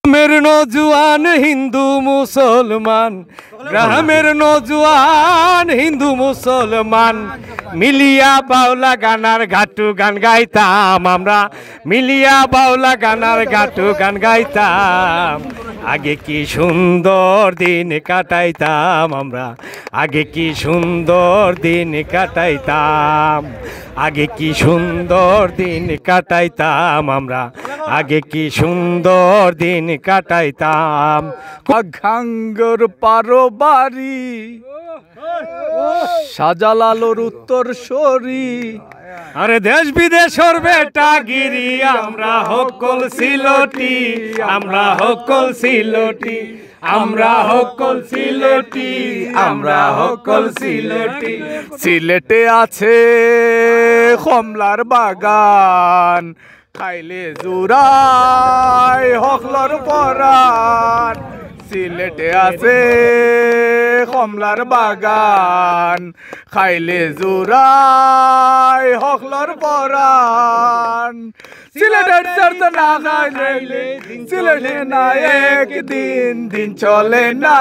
গ্রামের নজওয়ান হিন্দু মুসলমান, গ্রামের নজওয়ান হিন্দু মুসলমান মিলিয়া বাউলা গানার ঘাটু গান গাইতাম আমরা, মিলিয়া বাউলা গানার ঘাটু গান গাইতাম। আগে কি সুন্দর দিন কাটাইতাম আমরা, আগে কি সুন্দর দিন কাটাইতাম, আগে কি সুন্দর দিন কাটাইতাম আমরা, আগে কি সুন্দর দিন কাটাইতাম। ঘাঙ্গর পারো বাড়ি শাহজালালোর উত্তর সরি, আরে দেশ বিদেশর বেটা গিরি আমরা হকল সিলটি, আমরা হকল সিলটি, আমরা হকল সিলটি, আমরা হকল সিলটি। সিলেটে আছে কমলার বাগান, খাইলে জুরাই হকলর পরান। সিলেটে আছে কমলার বাগান, খাইলে জুরাই হকলর পরান। সিলেটের চর্চ না খাইলে সিলেটে না একদিন, দিন চলে না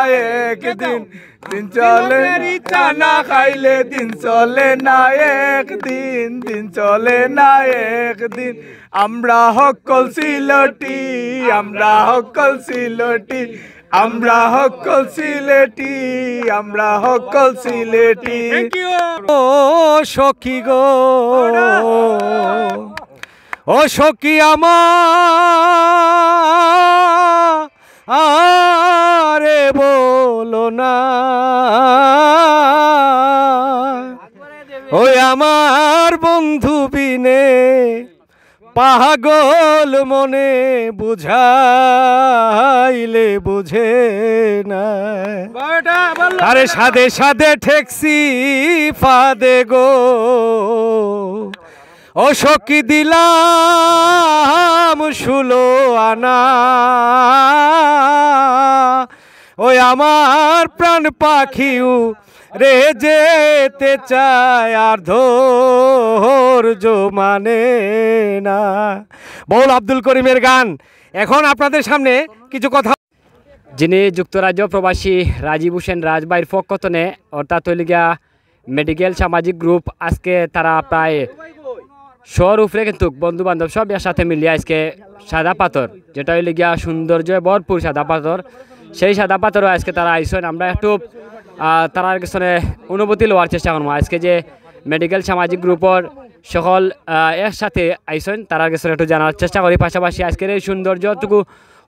একদিন, দিন চলে না খাইলে দিন চলে না একদিন, দিন চলে না একদিন। আমরা হকল সিলেটি, আমরা হকল সিলেটি, আমরা হকল সিলেটি, আমরা হকল সিলেটি। ও সখী গো, ও সখী আমার আরে বলো না, ওই আমার বন্ধু বিনে পাগল মনে বুঝাইলে বুঝে না। আরে সাদে সাদে ঠেকসি ফাদে গো, ও সখী দিলাম 16 আনা, ওই আমার প্রাণ পাখিও রে যেতে চায় আর ধৈর্য মানে না। বল আব্দুল করিমের গান। এখন আপনাদের সামনে কিছু কথা। যিনি যুক্তরাজ্য প্রবাসী রাজীব হোসেন রাজবাইয়ের পক্ষ থেকে অর্থাৎ হইলিগা মেডিকেল সামাজিক গ্রুপ, আজকে তারা প্রায় 100 উপরে কিন্তু বন্ধু বান্ধব সব একসাথে মিলিয়ে আজকে সাদা পাথর, যেটা হইলে গিয়া সৌন্দর্য ভরপুর সাদা পাথর, সেই সাদা পাথরও আজকে তারা আইসেন। আমরা একটু তার পিছনে অনুভূতি লওয়ার চেষ্টা করবো। আজকে যে মেডিকেল সামাজিক গ্রুপের সকল একসাথে আইসেন তার পিছনে একটু জানার চেষ্টা করি। পাশাপাশি আজকের এই সৌন্দর্যটুকু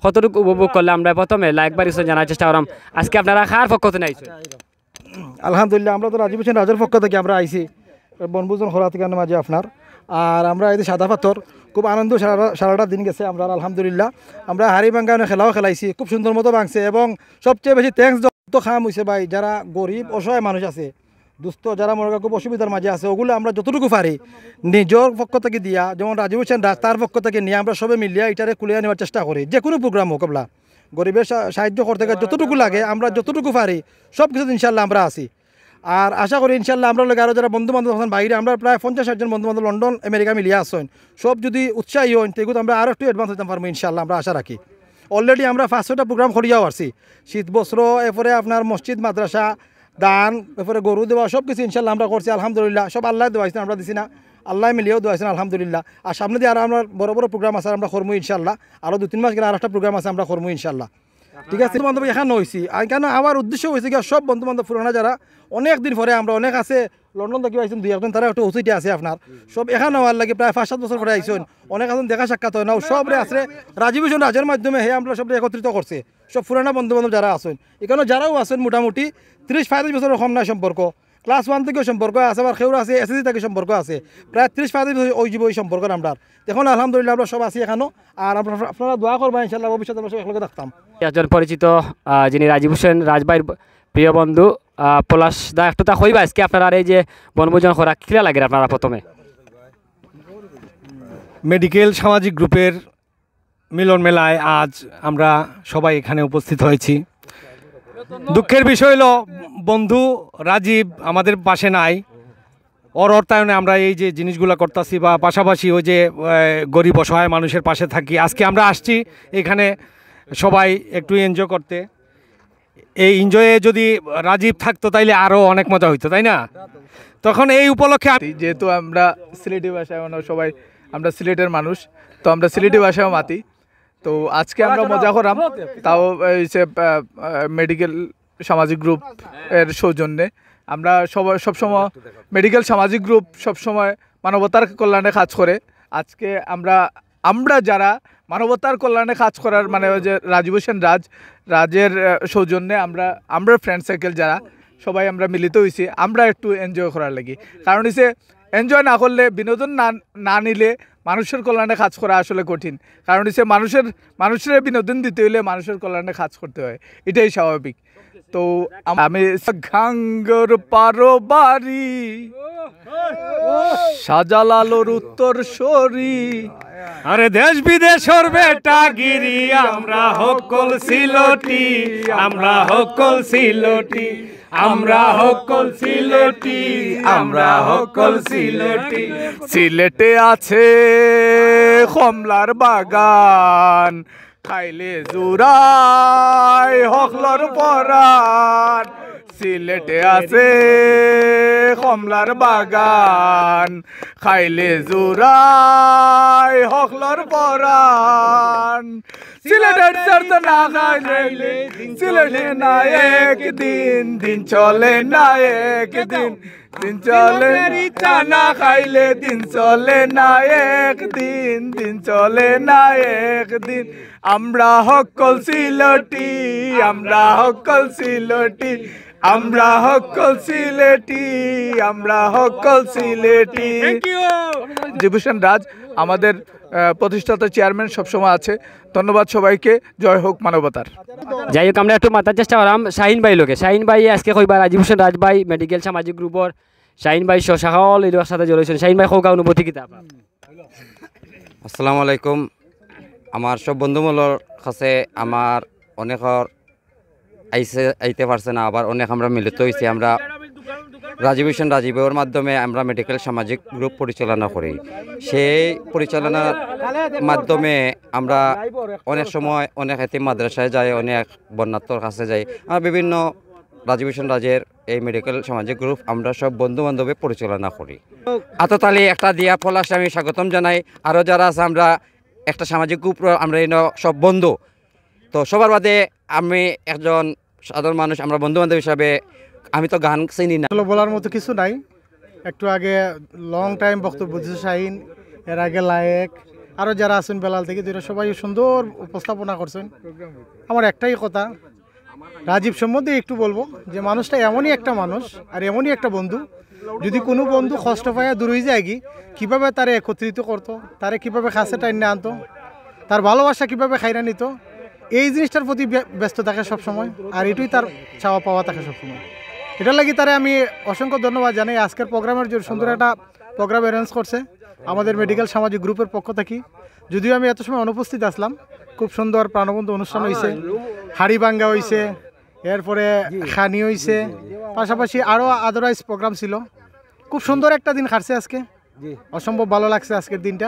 কতটুকু উপভোগ করলে আমরা প্রথমে লাইকবার জানার চেষ্টা করলাম। আজকে আপনারা কার পক্ষ থেকে আইসেন? আলহামদুলিল্লাহ, আমরা তো রাজীব হোসেন রাজের পক্ষ থেকে আমরা আইসি বনভোজন খোলা থেকে মাঝে আপনার। আর আমরা এই যে সাদা পাথর খুব আনন্দ সারাটা দিন গেছে আমরা আলহামদুলিল্লাহ। আমরা হাড়ি ভাঙ্গানো খেলাও খেলাইছি, খুব সুন্দর মতো ভাঙছে। এবং সবচেয়ে বেশি থ্যাংকস যত খাম হয়েছে ভাই, যারা গরিব অসহায় মানুষ আছে, দুস্থ যারা মনে খুব অসুবিধার মাঝে আছে, ওগুলো আমরা যতটুকু পারি নিজের পক্ষ থেকে দিয়া, যেমন রাজীব হোসেন রাজ তার পক্ষ থেকে নিয়ে আমরা সবে মিলিয়ে এটারে কুলিয়ে নেওয়ার চেষ্টা করি। যে কোনো প্রোগ্রাম হোক আমরা গরিবের সাহায্য করতে গেলে যতটুকু লাগে আমরা যতটুকু পারি সব কিছু ইনশাল্লাহ আমরা আছি। আর আশা করি ইনশাল্লাহ আমরা লোক আরও যারা বন্ধু বান্ধব আছেন বাইরে, আমরা প্রায় 50-60 জন বন্ধু বান্ধব লন্ডন আমেরিকা মিলিয়ে আসছেন, সব যদি উৎসাহী হন তেগুলো আমরা আরও একটু অ্যাডভান্স হইতে পারবো ইনশাল্লাহ। আমরা আশা রাখি অলরেডি আমরা 500টা প্রোগ্রাম করিয়াও আসছি, শীত বস্ত্র, এরপরে আপনার মসজিদ মাদ্রাসা দান, এরপরে গরু দেওয়া সব কিছু ইনশাল্লাহ আমরা করছি আলহামদুলিল্লাহ। সব আল্লাহ দেওয়াইছেন, আমরা দিছি না, আল্লাহ মিলিয়েও দেওয়াইছেন আলহামদুলিল্লাহ। আর সামনে দিয়ে আরও আমরা বড় বড় প্রোগ্রাম আছে আমরা করবো ইনশাল্লাহ। আরও 2-3 মাস গেলে আর একটা প্রোগ্রাম আছে আমরা করবো ইনশাল্লাহ। ঠিক আছে, বন্ধু বান্ধব এখানে হয়েছি আর কেন আমার উদ্দেশ্য হয়েছে কি সব বন্ধু বান্ধব পুরানা যারা অনেক দিন পরে আমরা অনেক আছে লন্ডন থেকে আইসেন 2-1 তারা একটু ওসিটি আছে আপনার, সব এখানে হওয়ার লাগে প্রায় 5-7 বছর পরে আইসেন, অনেক এখন দেখা সাক্ষাৎ হয় না, সবরে আসলে রাজীব হোসেন রাজের মাধ্যমে হে আমরা সবরে একত্রিত করছে সব পুরানা বন্ধু বান্ধব যারা আছেন। এখানে যারাও আছেন মোটামুটি 30-35 বছরের কম নাই সম্পর্ক, ক্লাস 1 থেকেও সম্পর্ক আছে, আবার কেউ আছে এসএসসি থেকে সম্পর্ক আছে, প্রায় 30-35 বছর ওই জীব ওই সম্পর্ক আমরা। এখন আলহামদুলিল্লাহ আমরা সব আছি এখানেও। আর আপনারা দোয়া করবেন ইনশাল্লাহ ভবিষ্যতে আমরা সব একলগে থাকতাম। একজন পরিচিত যিনি রাজীব হোসেন রাজবাইয়ের প্রিয় বন্ধু পলাশ দা, একটু তা কইবা আজকে আপনারা এই যে বনভোজন করা কিলা লাগে আপনারা প্রথমে? মেডিকেল সামাজিক গ্রুপের মিলন মেলায় আজ আমরা সবাই এখানে উপস্থিত হয়েছি। দুঃখের বিষয় হলো বন্ধু রাজীব আমাদের পাশে নাই, ওর অর্থায়নে আমরা এই যে জিনিসগুলো করতেছি বা পাশাপাশি ওই যে গরিব অসহায় মানুষের পাশে থাকি। আজকে আমরা আসছি এখানে সবাই একটু এনজয় করতে। এই এনজয়ে যদি রাজীব থাকতো তাইলে আরও অনেক মজা হইতো, তাই না? তখন এই উপলক্ষে যেহেতু আমরা সিলেটি ভাষায় সবাই আমরা সিলেটের মানুষ, তো আমরা সিলেটি ভাষাও মাতি। তো আজকে আমরা মজা করাম, তাও মেডিকেল সামাজিক গ্রুপ এর সৌজন্যে। আমরা সবসময় মেডিকেল সামাজিক গ্রুপ সবসময় মানবতার কল্যাণে কাজ করে। আজকে আমরা যারা মানবতার কল্যাণে কাজ করার মানে যে রাজীব হোসেন রাজের সৌজন্যে আমরা ফ্রেন্ড সার্কেল যারা সবাই আমরা মিলিত হয়েছি, আমরা একটু এনজয় করার লাগি। কারণ হচ্ছে এনজয় না করলে, বিনোদন না নিলে মানুষের কল্যাণে কাজ করা আসলে কঠিন। কারণ হচ্ছে মানুষের বিনোদন দিতে হলে মানুষের কল্যাণে কাজ করতে হয়, এটাই স্বাভাবিক। তো আমি ঘাঙ্গর পারো বাড়ি শাহজালালোর উত্তর সরি, আরে দেশ বিদেশর বেটা গিরি আমরা হকল সিলটি, আমরা হকল সিলটি, আমরা হকল সিলটি, আমরা হকল সিলটি। সিলেটে আছে কমলার বাগান, খাইলে জুরাই হকলর পরান। সিলেটে আছে কমলার বাগান, খাইলে জুরাই হকলর পরান। সিলেটের চর্চ না খাইলে সিলেটে না একদিন, দিন চলে না একদিন, দিন চলে না খাইলে দিন চলে না একদিন, দিন চলে না একদিন। আমরা হকল সিলেটি, আমরা হকল সিলেটি, আমরা হকল সিলেটি, আমরা হকল সিলেটি। রাজীব হোসেন রাজ আমাদের প্রতিষ্ঠাতা চেয়ারম্যান সবসময় আছে। ধন্যবাদ সবাইকে। জয় হোক মানবতার। যাই হোক, আমরা একটু মাথার চেষ্টা করলাম শাহিন ভাই লোকে। শাহিন ভাই আজকে কইবা রাজীব হোসেন রাজ ভাই মেডিকেল সামাজিক গ্রুপর শাহিন ভাই সকল এর সাথে জড়িয়েছেন। শাহিন ভাই কৌকা অনুভূতি কিতা আপনার? আসসালামু আলাইকুম। আমার সব বন্ধুমূলর কাছে আমার অনেকর আইতে পারছে না, আবার অনেক আমরা মিলিত হয়েছি। আমরা রাজীব হোসেন রাজীবের মাধ্যমে আমরা মেডিকেল সামাজিক গ্রুপ পরিচালনা করি। সেই পরিচালনার মাধ্যমে আমরা অনেক সময় অনেক এতিম মাদ্রাসায় যাই, অনেক বন্যার্থর কাছে যাই। আমরা বিভিন্ন রাজীব হোসেন রাজের এই মেডিকেল সামাজিক গ্রুপ আমরা সব বন্ধু বান্ধবে পরিচালনা করি। আততালি একটা দিয়া পলাশ আমি স্বাগতম জানাই। আরও যারা আছে আমরা একটা সামাজিক গ্রুপ, আমরা এই সব বন্ধু। তো সবার বাদে আমি একজন সাধারণ মানুষ, আমরা বন্ধু বান্ধব হিসাবে আমি তো গান চিনি না, বলার মতো কিছু নাই। একটু আগে লং টাইম বক্তব্য দিচ্ছে শাহিন, এর আগে লায়েক, আরও যারা আছেন বেলাল থেকে দুইটা, সবাই সুন্দর উপস্থাপনা করছেন। আমার একটাই কথা, রাজীব সম্বন্ধে একটু বলবো যে মানুষটা এমনই একটা মানুষ আর এমনই একটা বন্ধু, যদি কোনো বন্ধু কষ্ট পায় দূর হয়ে যায় কীভাবে তারে একত্রিত করতো, তারে কীভাবে কাছে টাইনে আনতো, তার ভালোবাসা কীভাবে খাইরা নিত, এই জিনিসটার প্রতি ব্যস্ত থাকে সবসময়। আর এটুই তার চাওয়া পাওয়া থাকে সবসময়। এটার লাগি তারে আমি অসংখ্য ধন্যবাদ জানাই। আজকের প্রোগ্রামের যে সুন্দর একটা প্রোগ্রাম অ্যারেঞ্জ করছে আমাদের মেডিকেল সামাজিক গ্রুপের পক্ষ থেকে। যদিও আমি এত সময় অনুপস্থিত আসলাম, খুব সুন্দর প্রাণবন্ত অনুষ্ঠান হয়েছে, হাড়ি ভাঙ্গা হয়েছে, এরপরে খানি হয়েছে, পাশাপাশি আরও আদারওয়াইজ প্রোগ্রাম ছিল। খুব সুন্দর একটা দিন কাটছে আজকে, অসম্ভব ভালো লাগছে আজকের দিনটা।